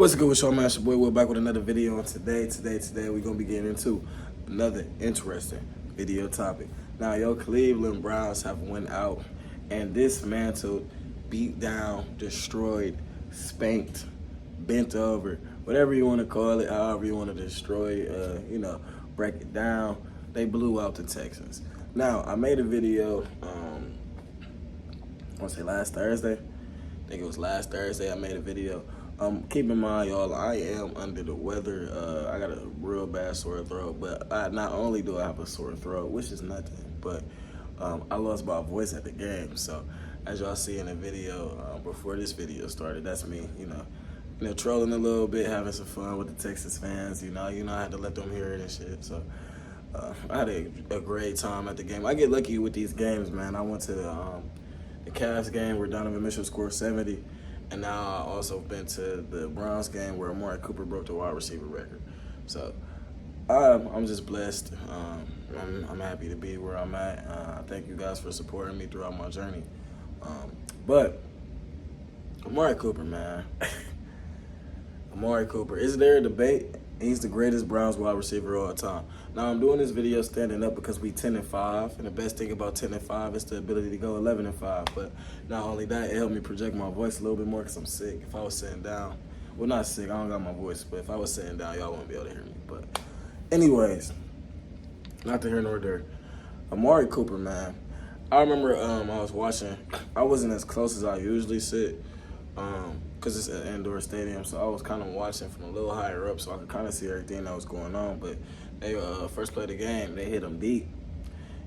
What's good with y'all, man? It's your boy Will back with another video. And today we're gonna be getting into another interesting video topic. Now, your Cleveland Browns have went out and dismantled, beat down, destroyed, spanked, bent over, whatever you want to call it, however you want to destroy, break it down. They blew out the Texans. Now, I made a video, I want to say last Thursday. I think it was last Thursday I made a video. Keep in mind, y'all, I am under the weather. I got a real bad sore throat, but not only do I have a sore throat, which is nothing, but I lost my voice at the game. So as y'all see in the video, before this video started, that's me, trolling a little bit, having some fun with the Texas fans. I had to let them hear it and shit. So I had a great time at the game. I get lucky with these games, man. I went to the Cavs game where Donovan Mitchell scored 70. And now I also been to the Browns game where Amari Cooper broke the wide receiver record. So I'm just blessed. I'm happy to be where I'm at. Thank you guys for supporting me throughout my journey. But Amari Cooper, man. Amari Cooper. Is there a debate? He's the greatest Browns wide receiver of all time. Now, I'm doing this video standing up because we 10-5, and the best thing about 10-5 is the ability to go 11-5. But not only that, it helped me project my voice a little bit more because I'm sick. If I was sitting down, well, not sick, I don't got my voice, but if I was sitting down, y'all wouldn't be able to hear me. But anyways, not to hear nor there. Amari Cooper, man. I remember I was watching. I wasn't as close as I usually sit. Because it's an indoor stadium, so I was kind of watching from a little higher up so I could kind of see everything that was going on. But they first play of the game, they hit him deep.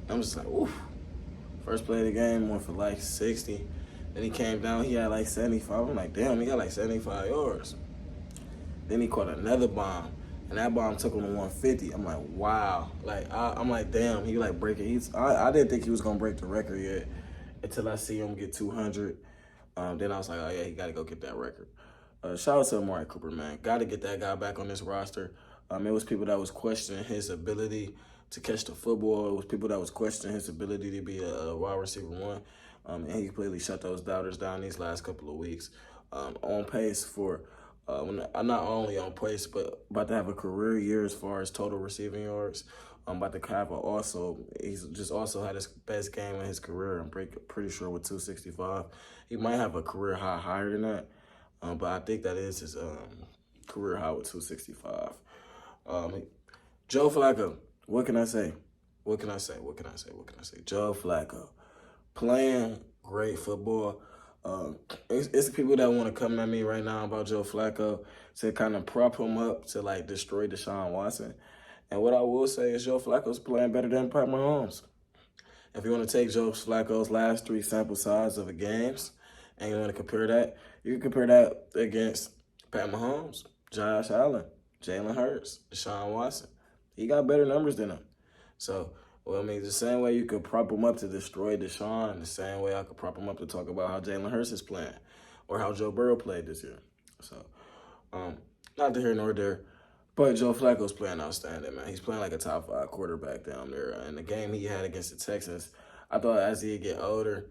I'm just like, oof. First play of the game, went for like 60. Then he came down, he had like 75. I'm like, damn, he got like 75 yards. Then he caught another bomb, and that bomb took him to 150. I'm like, wow. Like, I'm like, damn, he like breaking. I didn't think he was going to break the record yet until I see him get 200. Then I was like, oh, yeah, he got to go get that record. Shout out to Amari Cooper, man. Got to get that guy back on this roster. It was people that was questioning his ability to catch the football. It was people that was questioning his ability to be a wide receiver one. And he completely shut those doubters down these last couple of weeks. On pace for, not only on pace, but about to have a career year as far as total receiving yards. I'm about to have he's just also had his best game in his career. I'm pretty sure with 265. He might have a career high higher than that, but I think that is his career high with 265. Joe Flacco, what can I say? What can I say? Joe Flacco, playing great football. It's people that want to come at me right now about Joe Flacco to kind of prop him up to like destroy Deshaun Watson. And what I will say is Joe Flacco's playing better than Pat Mahomes. If you want to take Joe Flacco's last 3 sample size of the games and you want to compare that, you can compare that against Pat Mahomes, Josh Allen, Jalen Hurts, Deshaun Watson. He got better numbers than him. So, the same way you could prop him up to destroy Deshaun, the same way I could prop him up to talk about how Jalen Hurts is playing or how Joe Burrow played this year. So, not to here nor there. But Joe Flacco's playing outstanding, man. He's playing like a top 5 quarterback down there. And the game he had against the Texans, I thought as he get older,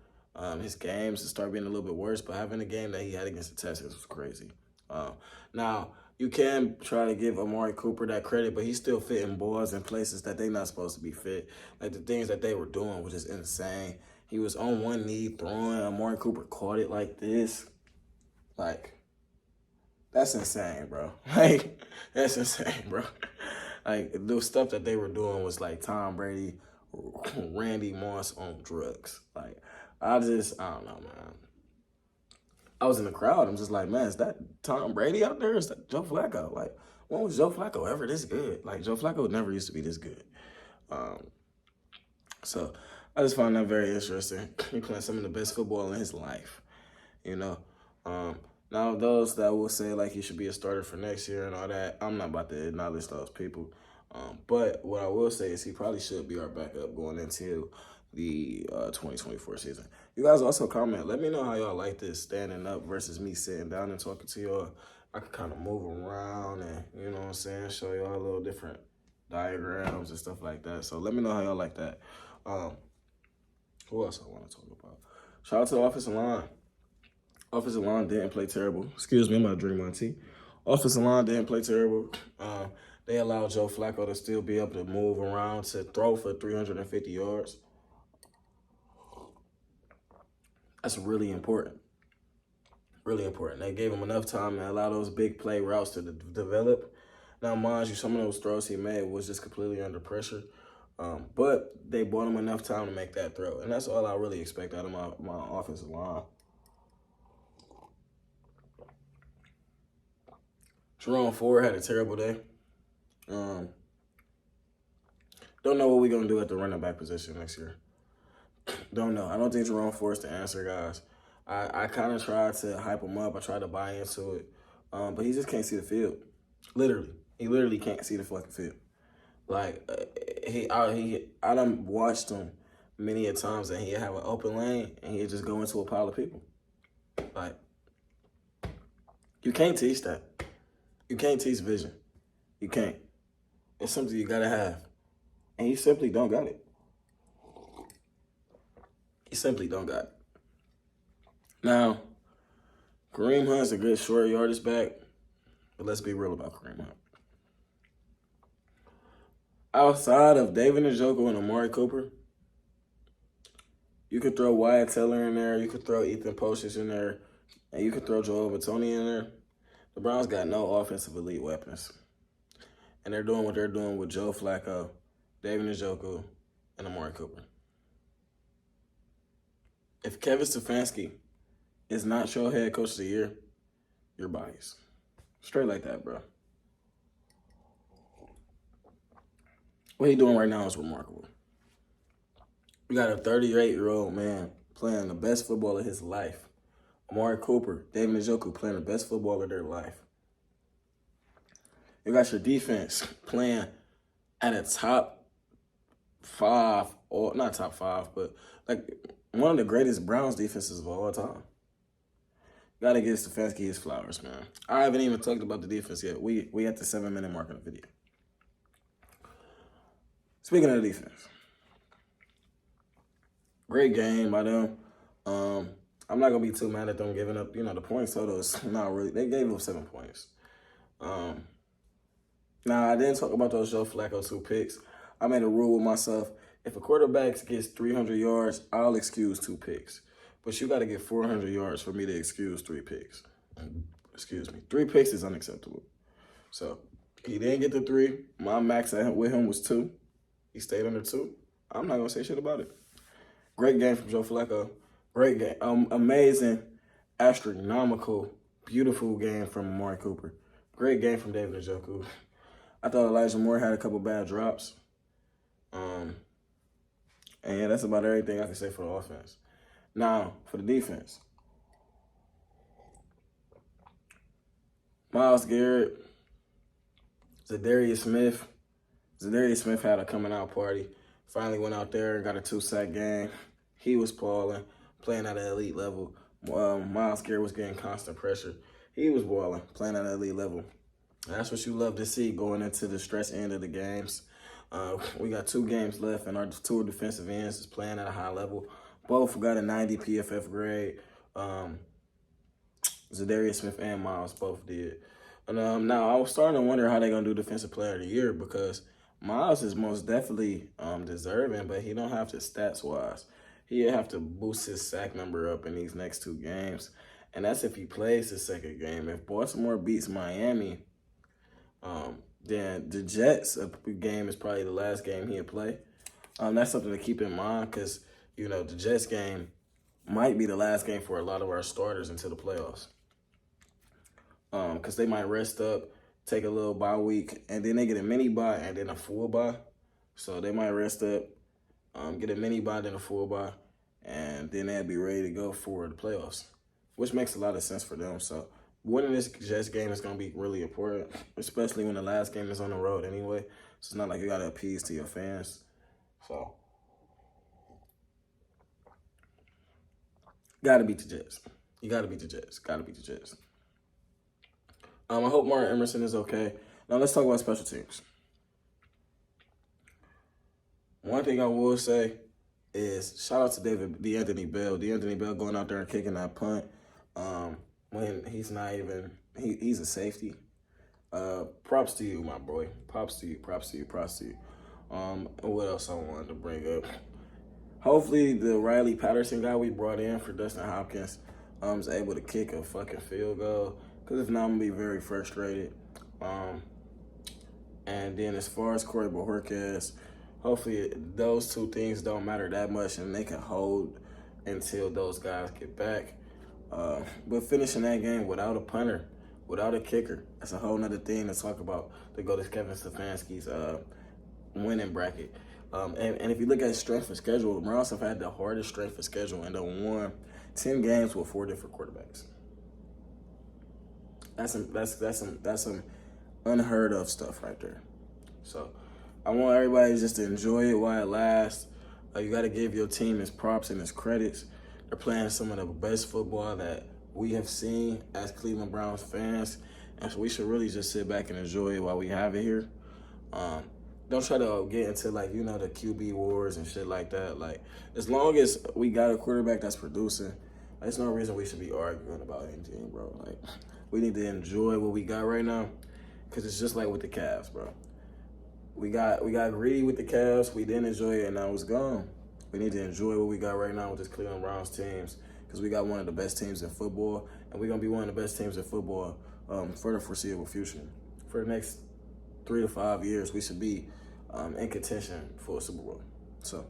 his games would start being a little bit worse. But having the game that he had against the Texans was crazy. Now, you can try to give Amari Cooper that credit, but he's still fitting balls in places that they're not supposed to be fit. Like the things that they were doing was just insane. He was on one knee throwing. Amari Cooper caught it like this. That's insane, bro. That's insane, bro. The stuff that they were doing was like Tom Brady, Randy Moss on drugs. I don't know, man. I was in the crowd. I'm just like, man, is that Tom Brady out there? Is that Joe Flacco? When was Joe Flacco ever this good? Joe Flacco never used to be this good. So I just found that very interesting. He's playing some of the best football in his life, Now, those that will say, he should be a starter for next year and all that, I'm not about to acknowledge those people. But what I will say is he probably should be our backup going into the 2024 season. You guys also comment. Let me know how y'all like this standing up versus me sitting down and talking to y'all. I can kind of move around and, show y'all a little different diagrams and stuff like that. So let me know how y'all like that. Who else I want to talk about? Shout out to the offensive line. Offensive line didn't play terrible. Excuse me, I'm about to drink my tea. Offensive line didn't play terrible. They allowed Joe Flacco to still be able to move around to throw for 350 yards. That's really important. Really important. They gave him enough time to allow those big play routes to develop. Now, mind you, some of those throws he made was just completely under pressure. But they bought him enough time to make that throw. And that's all I really expect out of my offensive line. Jerome Ford had a terrible day. Don't know what we're going to do at the running back position next year. Don't know. I don't think Jerome Ford's the answer, guys. I kind of tried to hype him up. I tried to buy into it. But he just can't see the field. Literally. He literally can't see the fucking field. Like, I done watched him many a times and he'd have an open lane and he'd just go into a pile of people. Like, you can't teach that. You can't teach vision. You can't. It's something you gotta have. And you simply don't got it. You simply don't got it. Now, Kareem Hunt's a good short yardage back, but let's be real about Kareem Hunt. Outside of David Njoku and Amari Cooper, you could throw Wyatt Teller in there, you could throw Ethan Poshich in there, and you could throw Joel Batoni in there. The Browns got no offensive elite weapons. And they're doing what they're doing with Joe Flacco, David Njoku, and Amari Cooper. If Kevin Stefanski is not your head coach of the year, you're biased. Straight like that, bro. What he's doing right now is remarkable. We got a 38-year-old man playing the best football of his life. Amari Cooper, David Njoku playing the best football of their life. You got your defense playing at a top 5, or not top 5, but like one of the greatest Browns defenses of all time. Got to give Stefanski his flowers, man. I haven't even talked about the defense yet. We at the 7-minute mark in the video. Speaking of the defense, great game by them. I'm not gonna be too mad at them giving up. The points total is not really. They gave up 7 points. Now I didn't talk about those Joe Flacco 2 picks. I made a rule with myself: if a quarterback gets 300 yards, I'll excuse 2 picks. But you got to get 400 yards for me to excuse 3 picks. Excuse me, 3 picks is unacceptable. So he didn't get the 3. My max with him was 2. He stayed under 2. I'm not gonna say shit about it. Great game from Joe Flacco. Great game. Amazing, astronomical, beautiful game from Amari Cooper. Great game from David Njoku. I thought Elijah Moore had a couple bad drops. And yeah, that's about everything I can say for the offense. Now, for the defense. Myles Garrett, Zadarius Smith. Zadarius Smith had a coming out party. Finally went out there and got a 2-sack game. He was balling, playing at an elite level. Myles Garrett was getting constant pressure. He was balling, playing at an elite level. That's what you love to see going into the stress end of the games. We got 2 games left, and our 2 defensive ends is playing at a high level. Both got a 90 PFF grade. Zadarius Smith and Myles both did. And now I was starting to wonder how they're going to do Defensive Player of the Year, because Myles is most definitely deserving, but he don't have to stats-wise. He'll have to boost his sack number up in these next 2 games. And that's if he plays his second game. If Baltimore beats Miami, then the Jets game is probably the last game he'll play. That's something to keep in mind, because, the Jets game might be the last game for a lot of our starters until the playoffs. Because they might rest up, take a little bye week, and then they get a mini bye and then a full bye. So they might rest up, get a mini bye, then a full bye, and then they'll be ready to go for the playoffs, which makes a lot of sense for them. So winning this Jets game is going to be really important, especially when the last game is on the road anyway. So it's not like you got to appease to your fans. So got to beat the Jets. You got to beat the Jets. Got to beat the Jets. I hope Martin Emerson is okay. Now let's talk about special teams. One thing I will say is shout out to D'Anthony Bell. D'Anthony Bell going out there and kicking that punt when he's not even, he's a safety. Props to you, my boy. Props to you. And what else I wanted to bring up? Hopefully, the Riley Patterson guy we brought in for Dustin Hopkins is able to kick a fucking field goal. Because if not, I'm going to be very frustrated. And then as far as Corey Bojorquez, hopefully those two things don't matter that much and they can hold until those guys get back. But finishing that game without a punter, without a kicker, that's a whole nother thing to talk about to go to Kevin Stefanski's winning bracket. And if you look at strength of schedule, Browns have had the hardest strength of schedule and they won 10 games with 4 different quarterbacks. That's some unheard of stuff right there. So I want everybody just to enjoy it while it lasts. You got to give your team its props and its credits. They're playing some of the best football that we have seen as Cleveland Browns fans, and so we should really just sit back and enjoy it while we have it here. Don't try to get into the QB wars and shit like that. Like, as long as we got a quarterback that's producing, there's no reason we should be arguing about anything, bro. Like, we need to enjoy what we got right now, because it's just like with the Cavs, bro. We got greedy with the Cavs. We didn't enjoy it, and now it's gone. We need to enjoy what we got right now with this Cleveland Browns teams, because we got one of the best teams in football, and we're going to be one of the best teams in football for the foreseeable future. For the next 3 to 5 years, we should be in contention for a Super Bowl. So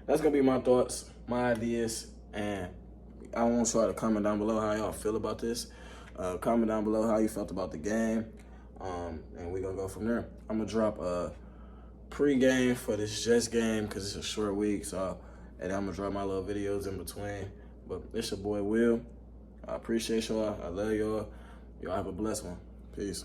that's going to be my thoughts, my ideas, and I want y'all to comment down below how y'all feel about this. Comment down below how you felt about the game, and we're going to go from there. I'm going to drop a pre-game for this Jets game because it's a short week, and I'm going to drop my little videos in between. But it's your boy, Will. I appreciate y'all. I love y'all. Y'all have a blessed one. Peace.